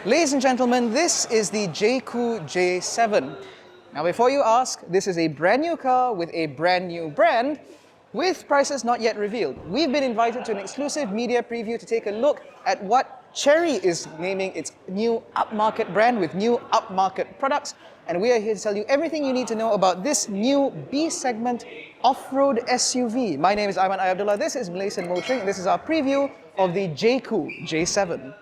Ladies and gentlemen, this is the Jaecoo J7. Now before you ask, this is a brand new car with a brand new brand with prices not yet revealed. We've been invited to an exclusive media preview to take a look at what Chery is naming its new upmarket brand with new upmarket products. And we are here to tell you everything you need to know about this new B-segment off-road SUV. My name is ABDULLAH, this is Malaysian Motoring, and this is our preview of the Jaecoo J7.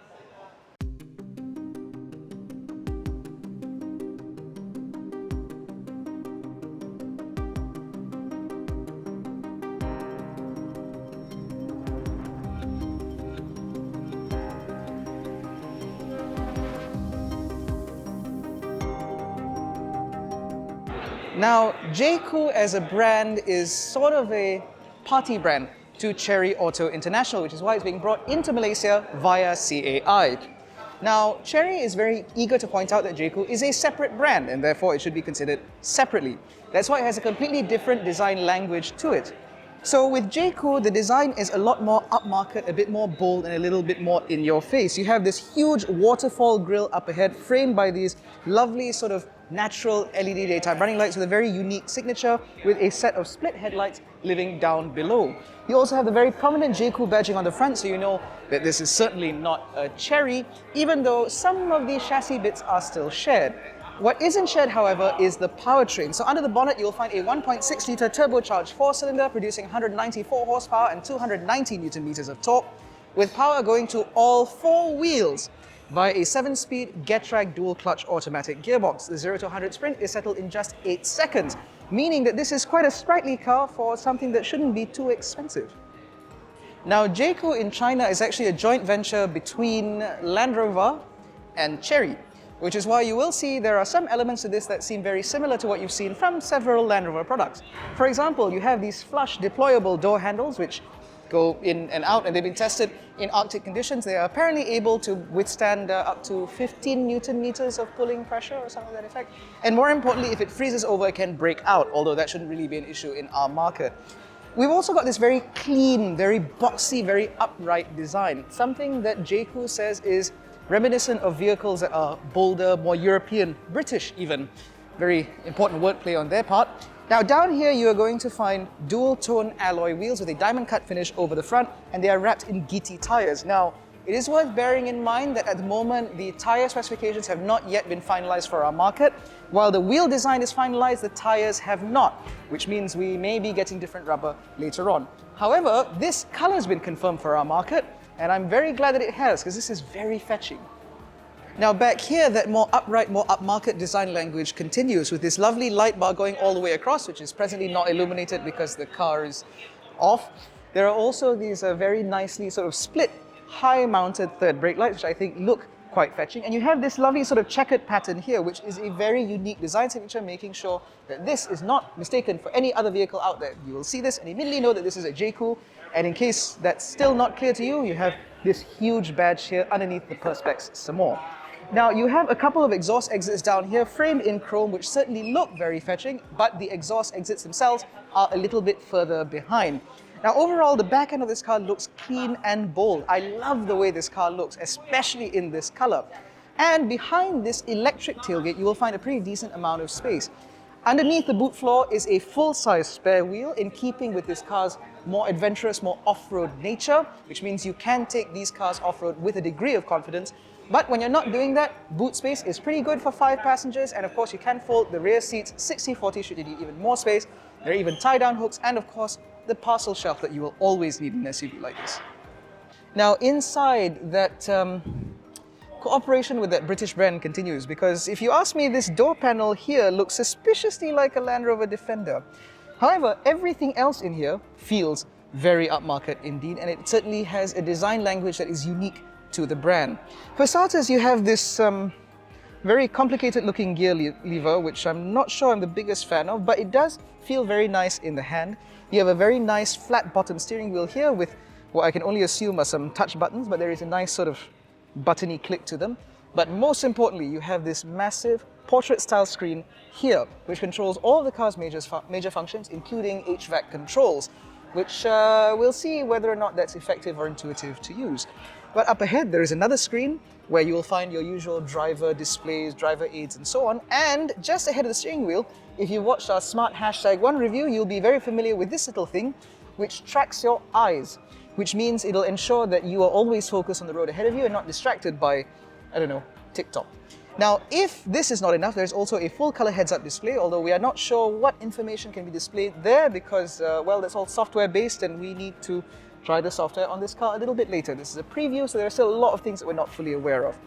Now, Jaecoo as a brand is sort of a party brand to Chery Auto International, which is why it's being brought into Malaysia via CAI. Now, Chery is very eager to point out that Jaecoo is a separate brand and therefore it should be considered separately. That's why it has a completely different design language to it. So with Jaecoo, the design is a lot more upmarket, a bit more bold and a little bit more in your face. You have this huge waterfall grille up ahead framed by these lovely sort of natural LED daytime running lights with a very unique signature with a set of split headlights living down below. You also have the very prominent Jaecoo badging on the front, so you know that this is certainly not a Chery, even though some of these chassis bits are still shared. What isn't shared, however, is the powertrain. So under the bonnet, you'll find a 1.6-litre turbocharged 4-cylinder producing 194 horsepower and 290 Newton meters of torque, with power going to all four wheels via a 7-speed Getrag dual-clutch automatic gearbox. The 0 to 100 sprint is settled in just 8 seconds, meaning that this is quite a sprightly car for something that shouldn't be too expensive. Now, Jaecoo in China is actually a joint venture between Land Rover and Chery, which is why you will see there are some elements to this that seem very similar to what you've seen from several Land Rover products. For example, you have these flush deployable door handles which go in and out, and they've been tested in Arctic conditions. They are apparently able to withstand up to 15 Newton meters of pulling pressure or something to that effect. And more importantly, if it freezes over, it can break out, although that shouldn't really be an issue in our market. We've also got this very clean, very boxy, very upright design, something that Jaecoo says is reminiscent of vehicles that are bolder, more European, British even. Very important wordplay on their part. Now down here you are going to find dual-tone alloy wheels with a diamond cut finish over the front, and they are wrapped in GT tires. Now, it is worth bearing in mind that at the moment the tire specifications have not yet been finalized for our market. While the wheel design is finalized, the tires have not, which means we may be getting different rubber later on. However, this color has been confirmed for our market, and I'm very glad that it has, because this is very fetching. Now back here, that more upright, more upmarket design language continues with this lovely light bar going all the way across, which is presently not illuminated because the car is off. There are also these very nicely sort of split, high-mounted third brake lights, which I think look quite fetching. And you have this lovely sort of checkered pattern here, which is a very unique design signature, making sure that this is not mistaken for any other vehicle out there. You will see this and immediately know that this is a Jaecoo. And in case that's still not clear to you, you have this huge badge here underneath the perspex some more. Now, you have a couple of exhaust exits down here framed in chrome, which certainly look very fetching, but the exhaust exits themselves are a little bit further behind. Now, overall, the back end of this car looks clean and bold. I love the way this car looks, especially in this color. And behind this electric tailgate, you will find a pretty decent amount of space. Underneath the boot floor is a full-size spare wheel in keeping with this car's more adventurous, more off-road nature, which means you can take these cars off-road with a degree of confidence. But when you're not doing that, boot space is pretty good for 5 passengers, and of course you can fold the rear seats 60-40 should you need even more space. There are even tie-down hooks, and of course the parcel shelf that you will always need in an SUV like this. Now inside, that cooperation with that British brand continues, because if you ask me, this door panel here looks suspiciously like a Land Rover Defender. However, everything else in here feels very upmarket indeed, and it certainly has a design language that is unique to the brand. For starters, you have this very complicated looking gear lever, which I'm not sure I'm the biggest fan of, but it does feel very nice in the hand. You have a very nice flat bottom steering wheel here with what I can only assume are some touch buttons, but there is a nice sort of buttony click to them. But most importantly, you have this massive portrait style screen here, which controls all of the car's major functions, including HVAC controls, which we'll see whether or not that's effective or intuitive to use. But up ahead, there is another screen where you will find your usual driver displays, driver aids, and so on. And just ahead of the steering wheel, if you watched our Smart #1 review, you'll be very familiar with this little thing, which tracks your eyes, which means it'll ensure that you are always focused on the road ahead of you and not distracted by, I don't know, TikTok. Now, if this is not enough, there's also a full color heads-up display, although we are not sure what information can be displayed there because, well, that's all software-based and we need to try the software on this car a little bit later. This is a preview, so there are still a lot of things that we're not fully aware of.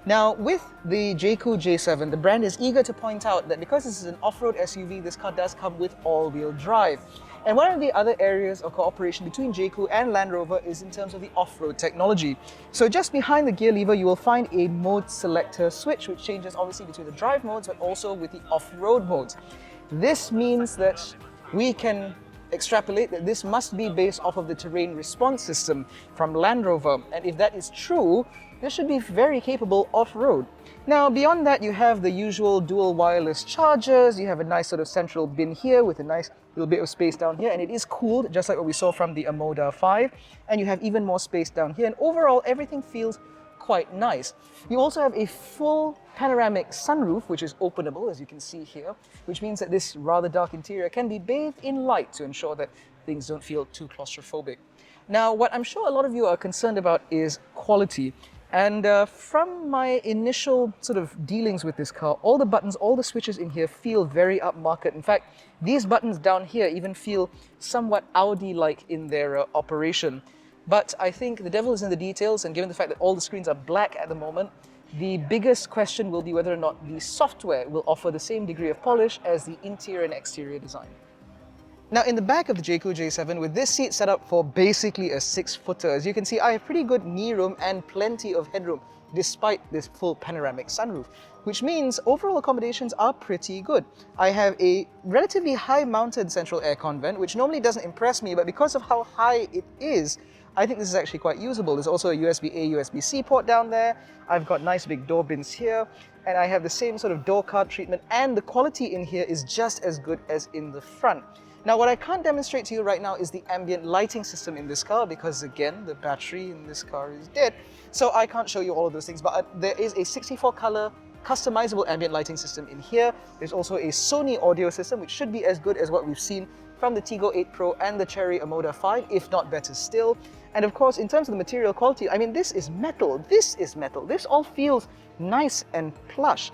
Now, with the Jaecoo J7, the brand is eager to point out that because this is an off-road SUV, this car does come with all-wheel drive. And one of the other areas of cooperation between Jaecoo and Land Rover is in terms of the off-road technology. So just behind the gear lever, you will find a mode selector switch, which changes obviously between the drive modes, but also with the off-road modes. This means that we can extrapolate that this must be based off of the terrain response system from Land Rover. And if that is true, this should be very capable off-road. Now, beyond that, you have the usual dual wireless chargers. You have a nice sort of central bin here with a nice little bit of space down here, and it is cooled, just like what we saw from the AMODA 5. And you have even more space down here, and overall, everything feels quite nice. You also have a full panoramic sunroof, which is openable, as you can see here, which means that this rather dark interior can be bathed in light to ensure that things don't feel too claustrophobic. Now, what I'm sure a lot of you are concerned about is quality. And from my initial sort of dealings with this car, all the buttons, all the switches in here feel very upmarket. In fact, these buttons down here even feel somewhat Audi-like in their operation. But I think the devil is in the details, and given the fact that all the screens are black at the moment, the biggest question will be whether or not the software will offer the same degree of polish as the interior and exterior design. Now, in the back of the Jaecoo J7, with this seat set up for basically a 6-footer, as you can see, I have pretty good knee room and plenty of headroom, despite this full panoramic sunroof, which means overall accommodations are pretty good. I have a relatively high-mounted central aircon vent, which normally doesn't impress me, but because of how high it is, I think this is actually quite usable. There's also a USB-A, USB-C port down there. I've got nice big door bins here, and I have the same sort of door card treatment, and the quality in here is just as good as in the front. Now, what I can't demonstrate to you right now is the ambient lighting system in this car because, again, the battery in this car is dead. So I can't show you all of those things, but there is a 64-color customizable ambient lighting system in here. There's also a Sony audio system, which should be as good as what we've seen from the Tiggo 8 Pro and the Chery AMODA 5, if not better still. And of course, in terms of the material quality, I mean, this is metal. This is metal. This all feels nice and plush.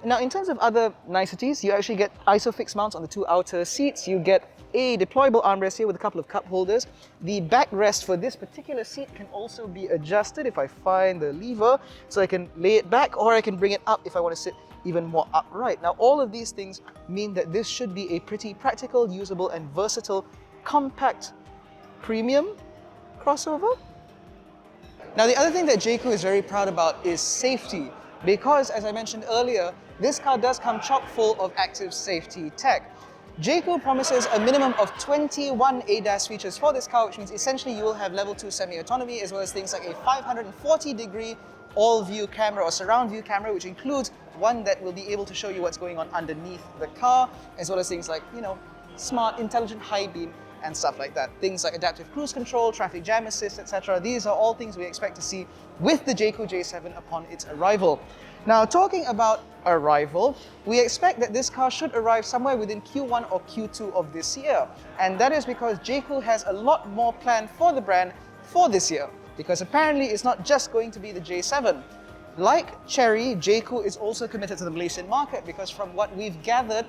Now, in terms of other niceties, you actually get ISOFIX mounts on the 2 outer seats. You get a deployable armrest here with a couple of cup holders. The backrest for this particular seat can also be adjusted if I find the lever, so I can lay it back or I can bring it up if I want to sit even more upright. Now, all of these things mean that this should be a pretty practical, usable, and versatile, compact, premium crossover. Now, the other thing that Jaecoo is very proud about is safety, because, as I mentioned earlier, this car does come chock full of active safety tech. Jaecoo promises a minimum of 21 ADAS features for this car, which means essentially you will have level 2 semi-autonomy, as well as things like a 540-degree all-view camera or surround view camera, which includes one that will be able to show you what's going on underneath the car, as well as things like, you know, smart, intelligent high beam and stuff like that. Things like adaptive cruise control, traffic jam assist, etc. These are all things we expect to see with the Jaecoo J7 upon its arrival. Now, talking about arrival, we expect that this car should arrive somewhere within Q1 or Q2 of this year. And that is because Jaecoo has a lot more planned for the brand for this year, because apparently it's not just going to be the J7. Like Chery, Jaecoo is also committed to the Malaysian market, because from what we've gathered,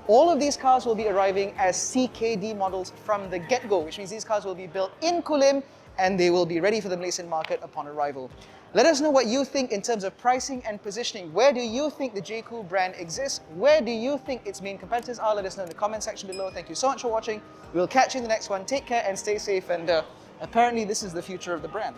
all of these cars will be arriving as CKD models from the get-go, which means these cars will be built in Kulim and they will be ready for the Malaysian market upon arrival. Let us know what you think in terms of pricing and positioning. Where do you think the Jaecoo brand exists? Where do you think its main competitors are? Let us know in the comment section below. Thank you so much for watching. We'll catch you in the next one. Take care and stay safe. And apparently this is the future of the brand.